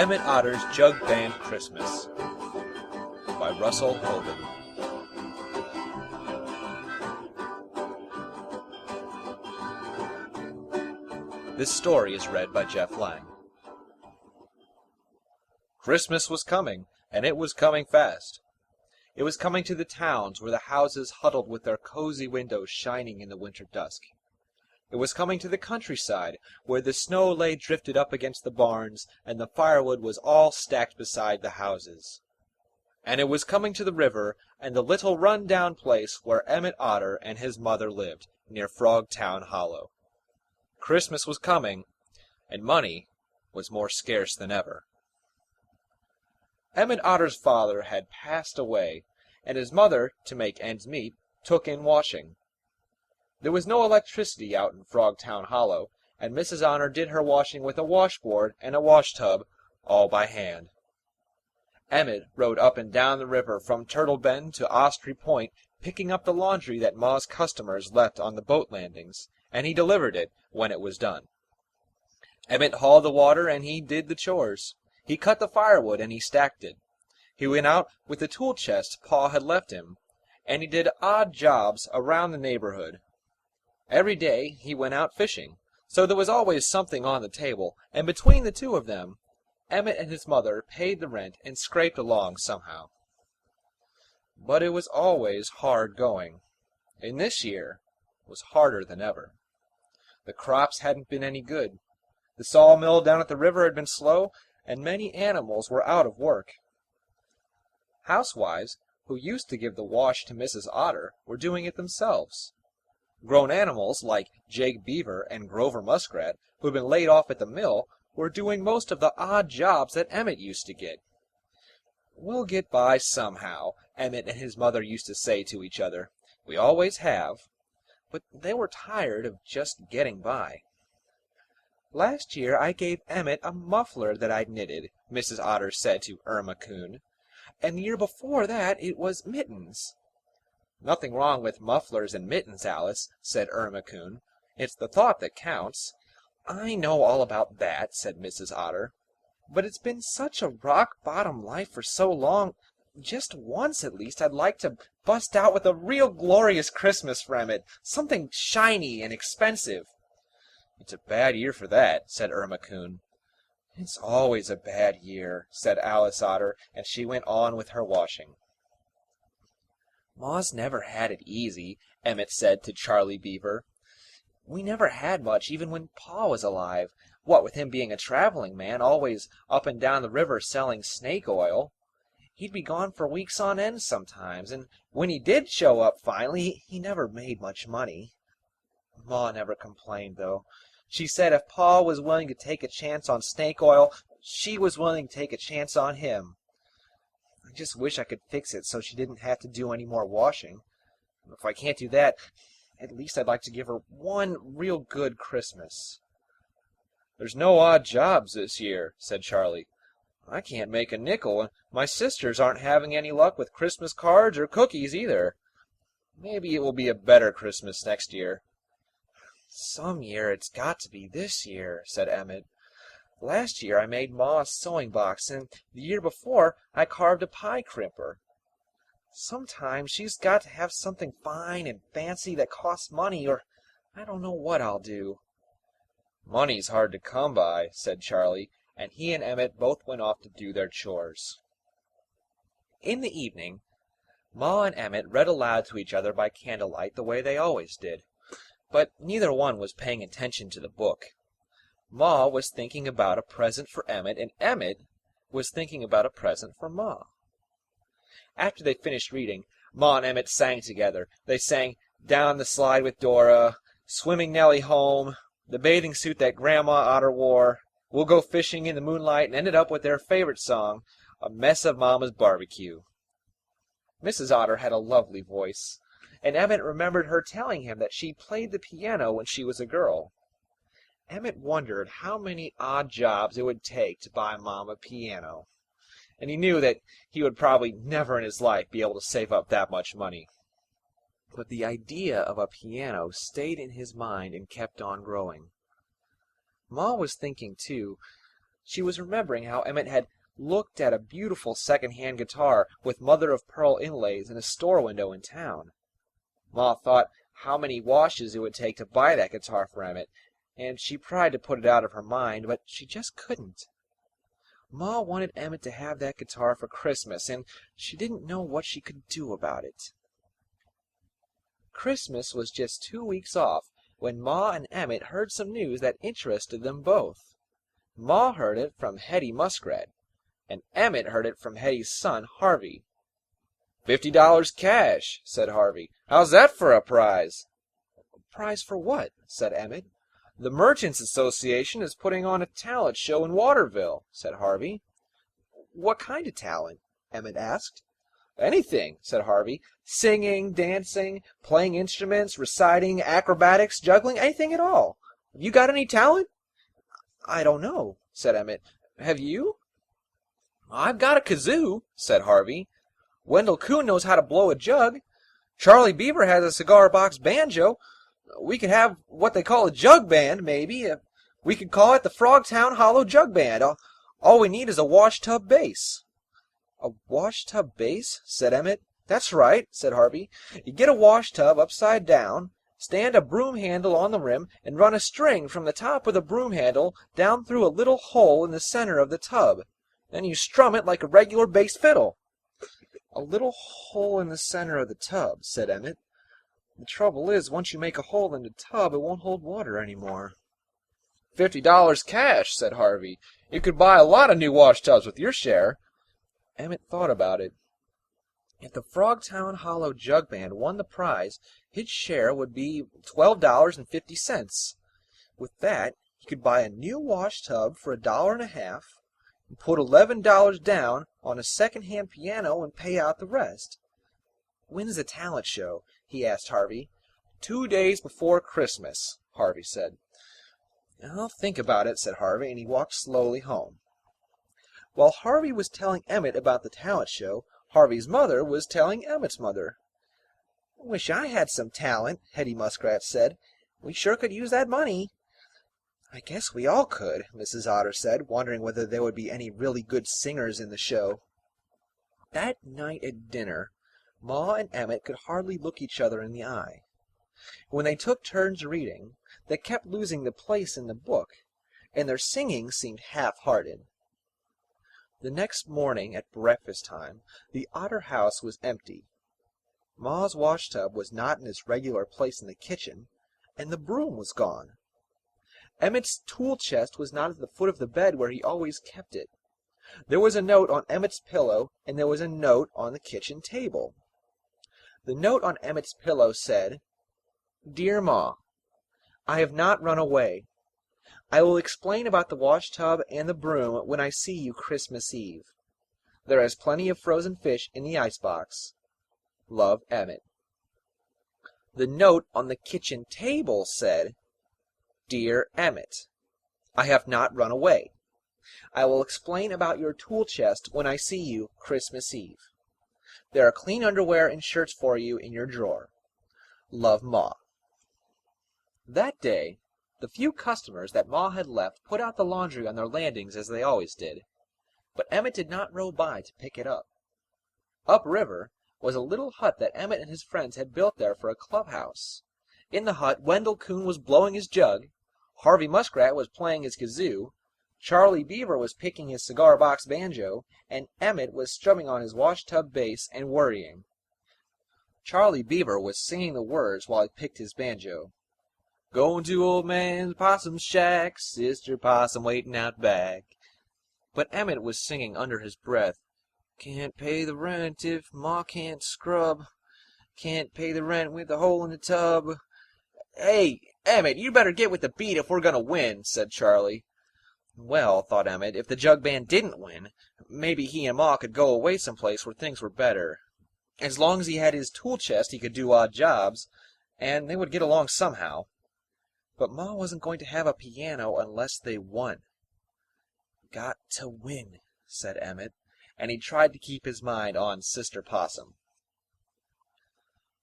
Emmet Otter's Jug Band Christmas by Russell Hoban. This story is read by Jeff Lange. Christmas was coming, and it was coming fast. It was coming to the towns where the houses huddled with their cozy windows shining in the winter dusk. It was coming to the countryside, where the snow lay drifted up against the barns, and the firewood was all stacked beside the houses. And it was coming to the river, and the little run-down place where Emmet Otter and his mother lived, near Frogtown Hollow. Christmas was coming, and money was more scarce than ever. Emmet Otter's father had passed away, and his mother, to make ends meet, took in washing. There was no electricity out in Frogtown Hollow, and Mrs. Otter did her washing with a washboard and a washtub, all by hand. Emmet rode up and down the river from Turtle Bend to Ostry Point, picking up the laundry that Ma's customers left on the boat landings, and he delivered it when it was done. Emmet hauled the water, and he did the chores. He cut the firewood, and he stacked it. He went out with the tool chest Pa had left him, and he did odd jobs around the neighborhood. Every day he went out fishing, so there was always something on the table, and between the two of them, Emmet and his mother paid the rent and scraped along somehow. But it was always hard going, and this year was harder than ever. The crops hadn't been any good. The sawmill down at the river had been slow, and many animals were out of work. Housewives, who used to give the wash to Mrs. Otter, were doing it themselves. Grown animals, like Jake Beaver and Grover Muskrat, who had been laid off at the mill, were doing most of the odd jobs that Emmet used to get. "We'll get by somehow," Emmet and his mother used to say to each other. "We always have." But they were tired of just getting by. "Last year I gave Emmet a muffler that I'd knitted," Mrs. Otter said to Irma Coon. "And the year before that it was mittens." "Nothing wrong with mufflers and mittens, Alice," said Irma Coon. "It's the thought that counts." "I know all about that," said Mrs. Otter. "But it's been such a rock-bottom life for so long. Just once, at least, I'd like to bust out with a real glorious Christmas for Emmet, something shiny and expensive." "It's a bad year for that," said Irma Coon. "It's always a bad year," said Alice Otter, and she went on with her washing. "Ma's never had it easy," Emmet said to Charlie Beaver. "We never had much, even when Pa was alive, what with him being a traveling man, always up and down the river selling snake oil. He'd be gone for weeks on end sometimes, and when he did show up finally, he never made much money. Ma never complained, though. She said if Pa was willing to take a chance on snake oil, she was willing to take a chance on him. I just wish I could fix it so she didn't have to do any more washing. If I can't do that, at least I'd like to give her one real good Christmas." "There's no odd jobs this year," said Charlie. "I can't make a nickel, and my sisters aren't having any luck with Christmas cards or cookies either. Maybe it will be a better Christmas next year." "Some year it's got to be this year," said Emmet. "Last year I made Ma a sewing box, and the year before I carved a pie crimper. Sometimes she's got to have something fine and fancy that costs money, or I don't know what I'll do." "Money's hard to come by," said Charlie, and he and Emmet both went off to do their chores. In the evening, Ma and Emmet read aloud to each other by candlelight the way they always did, but neither one was paying attention to the book. Ma was thinking about a present for Emmet, and Emmet was thinking about a present for Ma. After they finished reading, Ma and Emmet sang together. They sang "Down the Slide with Dora," "Swimming Nellie Home," "The Bathing Suit That Grandma Otter Wore," "We'll Go Fishing in the Moonlight," and ended up with their favorite song, "A Mess of Mama's Barbecue." Mrs. Otter had a lovely voice, and Emmet remembered her telling him that she played the piano when she was a girl. Emmet wondered how many odd jobs it would take to buy Mom a piano, and he knew that he would probably never in his life be able to save up that much money. But the idea of a piano stayed in his mind and kept on growing. Ma was thinking, too. She was remembering how Emmet had looked at a beautiful second-hand guitar with mother-of-pearl inlays in a store window in town. Ma thought how many washes it would take to buy that guitar for Emmet, and she tried to put it out of her mind, but she just couldn't. Ma wanted Emmet to have that guitar for Christmas, and she didn't know what she could do about it. Christmas was just 2 weeks off when Ma and Emmet heard some news that interested them both. Ma heard it from Hetty Muskrat, and Emmet heard it from Hetty's son, Harvey. $50 cash, said Harvey. How's that for a prize? Prize for what? Said Emmet. The Merchants Association is putting on a talent show in Waterville, said Harvey. What kind of talent? Emmet asked. Anything, said Harvey. Singing, dancing, playing instruments, reciting, acrobatics, juggling, anything at all. Have you got any talent? I don't know, said Emmet. Have you? I've got a kazoo, said Harvey. Wendell Coon knows how to blow a jug. Charlie Beaver has a cigar box banjo. We could have what they call a jug band, maybe. We could call it the Frogtown Hollow Jug Band. All we need is a washtub bass. A washtub bass? Said Emmet. That's right, said Harvey. You get a washtub upside down, stand a broom handle on the rim, and run a string from the top of the broom handle down through a little hole in the center of the tub. Then you strum it like a regular bass fiddle. A little hole in the center of the tub, said Emmet. The trouble is, once you make a hole in the tub, it won't hold water any more. $50 cash, said Harvey. You could buy a lot of new washtubs with your share. Emmet thought about it. If the Frogtown Hollow Jug Band won the prize, his share would be $12.50. With that, he could buy a new washtub for $1.50, and put $11 down on a second-hand piano and pay out the rest. When's the talent show? He asked Harvey. 2 days before Christmas, Harvey said. I'll think about it, said Harvey, and he walked slowly home. While Harvey was telling Emmet about the talent show, Harvey's mother was telling Emmet's mother. Wish I had some talent, Hetty Muskrat said. We sure could use that money. I guess we all could, Mrs. Otter said, wondering whether there would be any really good singers in the show. That night at dinner, Ma and Emmet could hardly look each other in the eye. When they took turns reading, they kept losing the place in the book, and their singing seemed half-hearted. The next morning at breakfast time, the Otter house was empty. Ma's washtub was not in its regular place in the kitchen, and the broom was gone. Emmet's tool chest was not at the foot of the bed where he always kept it. There was a note on Emmet's pillow, and there was a note on the kitchen table. The note on Emmet's pillow said, Dear Ma, I have not run away. I will explain about the washtub and the broom when I see you Christmas Eve. There is plenty of frozen fish in the icebox. Love, Emmet. The note on the kitchen table said, Dear Emmet, I have not run away. I will explain about your tool chest when I see you Christmas Eve. There are clean underwear and shirts for you in your drawer. Love, Ma. That day, the few customers that Ma had left put out the laundry on their landings as they always did, but Emmet did not row by to pick it up. Upriver was a little hut that Emmet and his friends had built there for a clubhouse. In the hut, Wendell Coon was blowing his jug, Harvey Muskrat was playing his kazoo, Charlie Beaver was picking his cigar box banjo, and Emmet was strumming on his washtub bass and worrying. Charlie Beaver was singing the words while he picked his banjo. Going to old man Possum's shack, Sister Possum waiting out back. But Emmet was singing under his breath, Can't pay the rent if Ma can't scrub. Can't pay the rent with a hole in the tub. Hey, Emmet, you better get with the beat if we're going to win, said Charlie. Well, thought Emmet, if the jug band didn't win, maybe he and Ma could go away someplace where things were better. As long as he had his tool chest, he could do odd jobs, and they would get along somehow. But Ma wasn't going to have a piano unless they won. Got to win, said Emmet, and he tried to keep his mind on Sister Possum.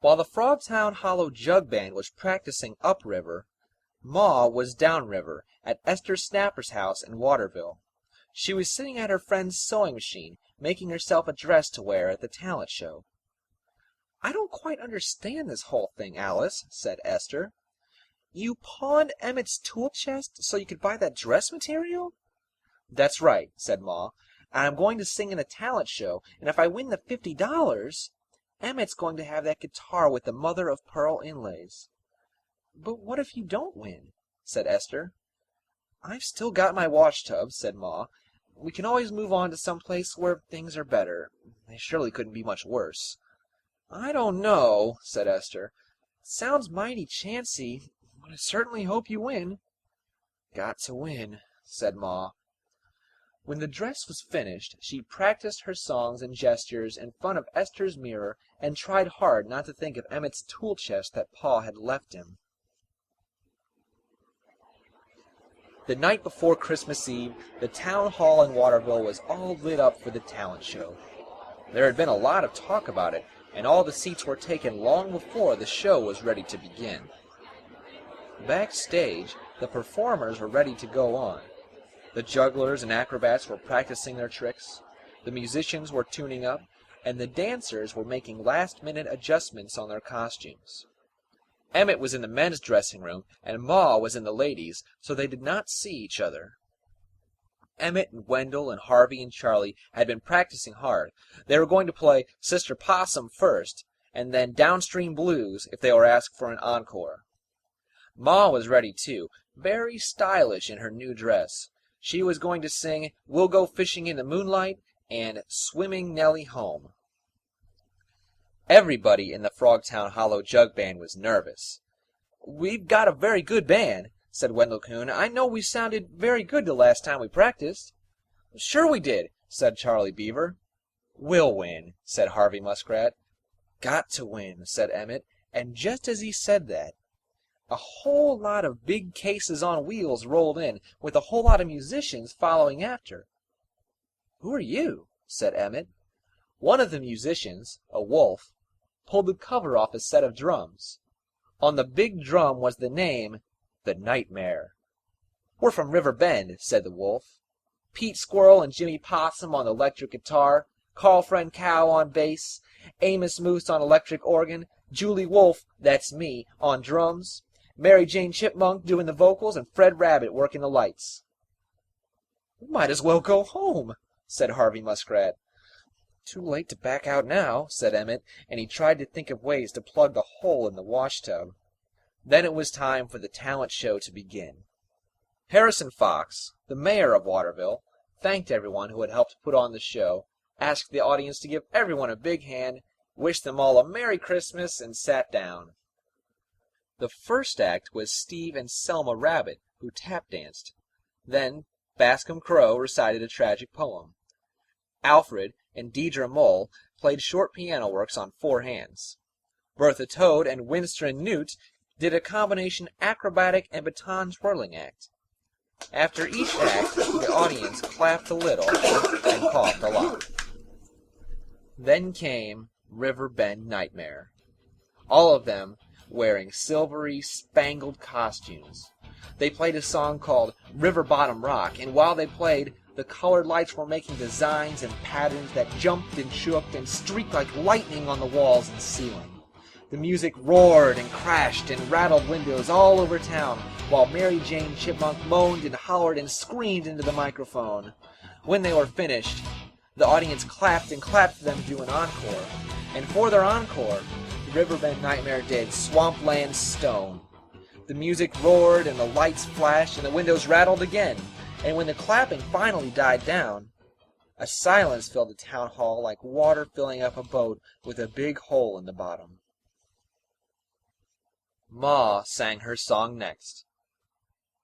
While the Frogtown Hollow Jug Band was practicing upriver, Ma was downriver at Esther Snapper's house in Waterville. She was sitting at her friend's sewing machine, making herself a dress to wear at the talent show. "I don't quite understand this whole thing, Alice," said Esther. "You pawned Emmet's tool chest so you could buy that dress material?" "That's right," said Ma. "And I'm going to sing in a talent show, and if I win the $50, Emmet's going to have that guitar with the mother of pearl inlays." "But what if you don't win?" said Esther. "I've still got my wash tub," said Ma. "We can always move on to some place where things are better. They surely couldn't be much worse." "I don't know," said Esther. "It sounds mighty chancy, but I certainly hope you win." "Got to win," said Ma. When the dress was finished, she practiced her songs and gestures in front of Esther's mirror and tried hard not to think of Emmet's tool chest that Pa had left him. The night before Christmas Eve, the town hall in Waterville was all lit up for the talent show. There had been a lot of talk about it, and all the seats were taken long before the show was ready to begin. Backstage, the performers were ready to go on. The jugglers and acrobats were practicing their tricks, the musicians were tuning up, and the dancers were making last-minute adjustments on their costumes. Emmet was in the men's dressing room, and Ma was in the ladies', so they did not see each other. Emmet and Wendell and Harvey and Charlie had been practicing hard. They were going to play Sister Possum first, and then Downstream Blues if they were asked for an encore. Ma was ready, too, very stylish in her new dress. She was going to sing We'll Go Fishing in the Moonlight and Swimming Nellie Home. Everybody in the Frogtown Hollow Jug Band was nervous. "We've got a very good band," said Wendell Coon. "I know we sounded very good the last time we practiced." "Sure we did," said Charlie Beaver. "We'll win," said Harvey Muskrat. "Got to win," said Emmet, and just as he said that, a whole lot of big cases on wheels rolled in, with a whole lot of musicians following after. "Who are you?" said Emmet. One of the musicians, a wolf, pulled the cover off a set of drums. On the big drum was the name, The Nightmare. "We're from River Bend," said the wolf. "Pete Squirrel and Jimmy Possum on the electric guitar, Carl Friend Cow on bass, Amos Moose on electric organ, Julie Wolf, that's me, on drums, Mary Jane Chipmunk doing the vocals, and Fred Rabbit working the lights." "We might as well go home," said Harvey Muskrat. "Too late to back out now," said Emmet, and he tried to think of ways to plug the hole in the wash tub. Then it was time for the talent show to begin. Harrison Fox, the mayor of Waterville, thanked everyone who had helped put on the show, asked the audience to give everyone a big hand, wished them all a Merry Christmas, and sat down. The first act was Steve and Selma Rabbit, who tap danced. Then Bascom Crow recited a tragic poem. Alfred and Deidre Mole played short piano works on four hands. Bertha Toad and Winston Newt did a combination acrobatic and baton twirling act. After each act, the audience clapped a little and coughed a lot. Then came River Bend Nightmare. All of them wearing silvery, spangled costumes. They played a song called River Bottom Rock, and while they played, the colored lights were making designs and patterns that jumped and shook and streaked like lightning on the walls and ceiling. The music roared and crashed and rattled windows all over town, while Mary Jane Chipmunk moaned and hollered and screamed into the microphone. When they were finished, the audience clapped and clapped for them to do an encore, and for their encore, Riverbend Nightmare did Swampland Stone. The music roared and the lights flashed and the windows rattled again, and when the clapping finally died down, a silence filled the town hall like water filling up a boat with a big hole in the bottom. Ma sang her song next,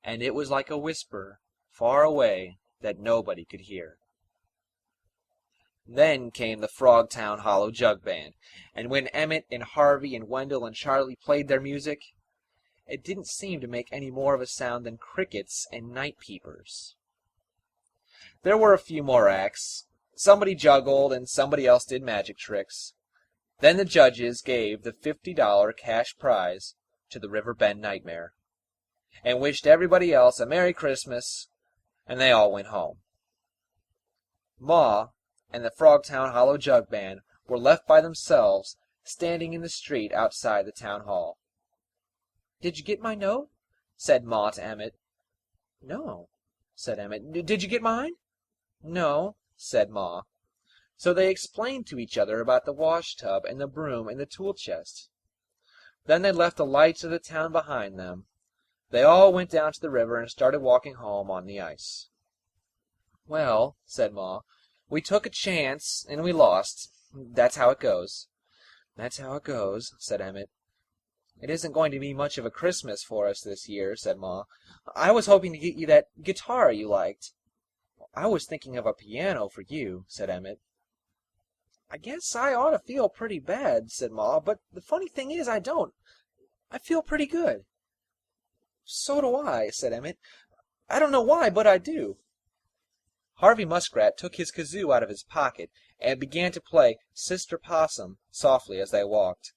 and it was like a whisper far away that nobody could hear. Then came the Frogtown Hollow Jug Band, and when Emmet and Harvey and Wendell and Charlie played their music, it didn't seem to make any more of a sound than crickets and night peepers. There were a few more acts. Somebody juggled and somebody else did magic tricks. Then the judges gave the $50 cash prize to the River Bend Nightmare, and wished everybody else a Merry Christmas, and they all went home. Ma and the Frogtown Hollow Jug Band were left by themselves, standing in the street outside the town hall. "Did you get my note?" said Ma to Emmet. "No," said Emmet. "Did you get mine?" "No," said Ma. So they explained to each other about the wash-tub and the broom and the tool-chest. Then they left the lights of the town behind them. They all went down to the river and started walking home on the ice. "Well," said Ma, "we took a chance and we lost. That's how it goes." "That's how it goes," said Emmet. "It isn't going to be much of a Christmas for us this year," said Ma. "I was hoping to get you that guitar you liked." "I was thinking of a piano for you," said Emmet. "I guess I ought to feel pretty bad," said Ma, "but the funny thing is I don't. I feel pretty good." "So do I," said Emmet. "I don't know why, but I do." Harvey Muskrat took his kazoo out of his pocket and began to play Sister Possum softly as they walked.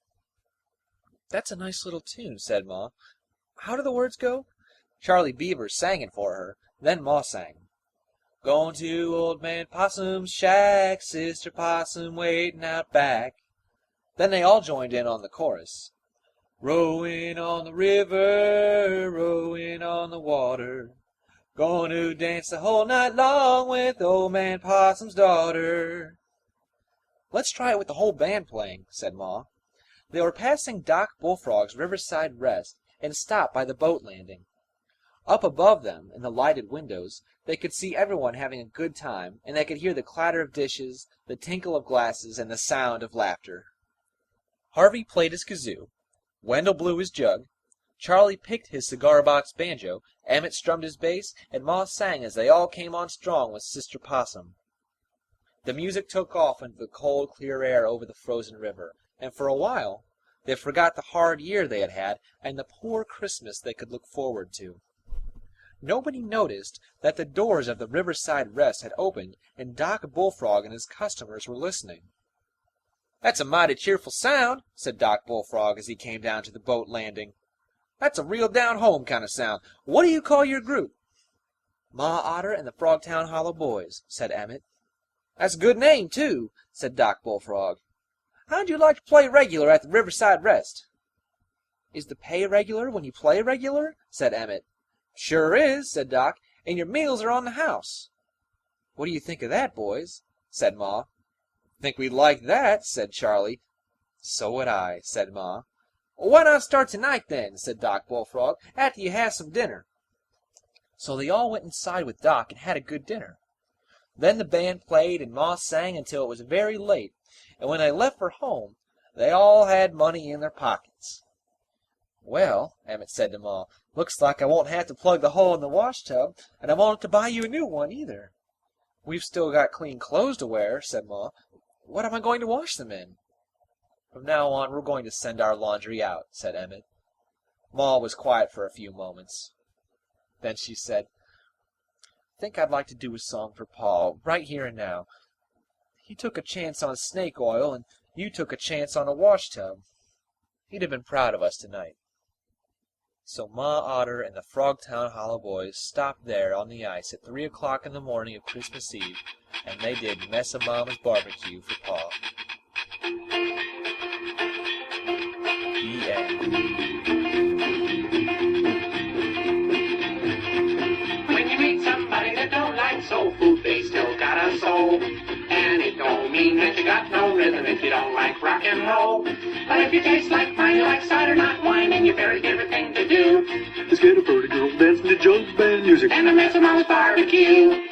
"That's a nice little tune," said Ma. "How do the words go?" Charlie Beaver sang it for her. Then Ma sang. "Going to Old Man Possum's shack, Sister Possum waiting out back." Then they all joined in on the chorus. "Rowing on the river, rowing on the water, going to dance the whole night long with Old Man Possum's daughter." "Let's try it with the whole band playing," said Ma. They were passing Doc Bullfrog's Riverside Rest and stopped by the boat landing. Up above them, in the lighted windows, they could see everyone having a good time, and they could hear the clatter of dishes, the tinkle of glasses, and the sound of laughter. Harvey played his kazoo. Wendell blew his jug. Charlie picked his cigar-box banjo. Emmet strummed his bass, and Ma sang as they all came on strong with Sister Possum. The music took off into the cold, clear air over the frozen river, and for a while they forgot the hard year they had had and the poor Christmas they could look forward to. Nobody noticed that the doors of the Riverside Rest had opened and Doc Bullfrog and his customers were listening. "That's a mighty cheerful sound," said Doc Bullfrog as he came down to the boat landing. "That's a real down-home kind of sound. What do you call your group?" "Ma Otter and the Frogtown Hollow Boys," said Emmet. "That's a good name, too," said Doc Bullfrog. "How'd you like to play regular at the Riverside Rest?" "Is the pay regular when you play regular?" said Emmet. "Sure is," said Doc, "and your meals are on the house." "What do you think of that, boys?" said Ma. "Think we'd like that," said Charlie. "So would I," said Ma. "Well, why not start tonight, then?" said Doc Bullfrog, "after you have some dinner." So they all went inside with Doc and had a good dinner. Then the band played and Ma sang until it was very late, and when they left for home, they all had money in their pockets. "Well," Emmet said to Ma, "looks like I won't have to plug the hole in the wash-tub, and I won't have to buy you a new one, either." "We've still got clean clothes to wear," said Ma. "What am I going to wash them in?" "From now on, we're going to send our laundry out," said Emmet. Ma was quiet for a few moments. Then she said, "I think I'd like to do a song for Pa, right here and now. He took a chance on snake oil, and you took a chance on a wash-tub. He'd have been proud of us tonight." So Ma Otter and the Frogtown Hollow Boys stopped there on the ice at 3 o'clock in the morning of Christmas Eve, and they did Mess of Mama's barbecue for Pa. The end. When you meet somebody that don't like soul food, they still got a soul. And it don't mean that you got no rhythm if you don't like rock and roll. But if you taste like mine, you like cider, not wine, and your very favorite thing to do is get a pretty girl dancing to jug band music and a mess of Mama's barbecue.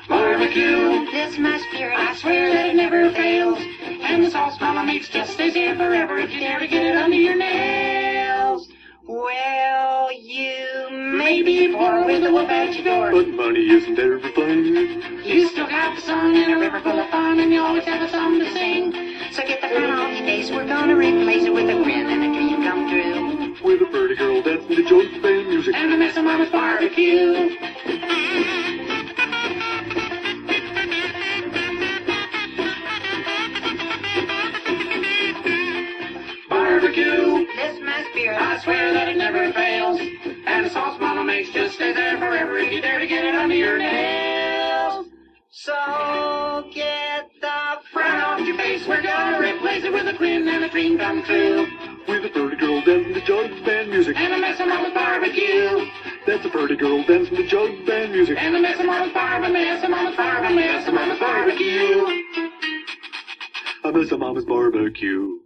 Barbecue, This my spirit, I swear that it never fails. And the sauce Mama makes just stays there forever if you dare to get it under your nails. well, you Maybe pour with the wolf at your door. but money isn't everything. You still got the sun and a river full of fun, and you always have a song to sing. So get the fun off your face. We're gonna replace it with a grin and a dream come true. With a pretty girl dancing to jug band music And a mess of Mama's barbecue. Barbecue, This my spirit, I swear that it never fails. And the sauce Mama makes just stays there forever if you dare to get it under your nails. so your face. We're gonna replace it with a grin and a dream come true. With a pretty girl dancing to jug band music. And a mess of mama's barbecue. That's a pretty girl dancing to jug band music. And a mess of mama's barbecue. Mess of mama's barbecue. Mess of mama's barbecue. A mess of mama's barbecue.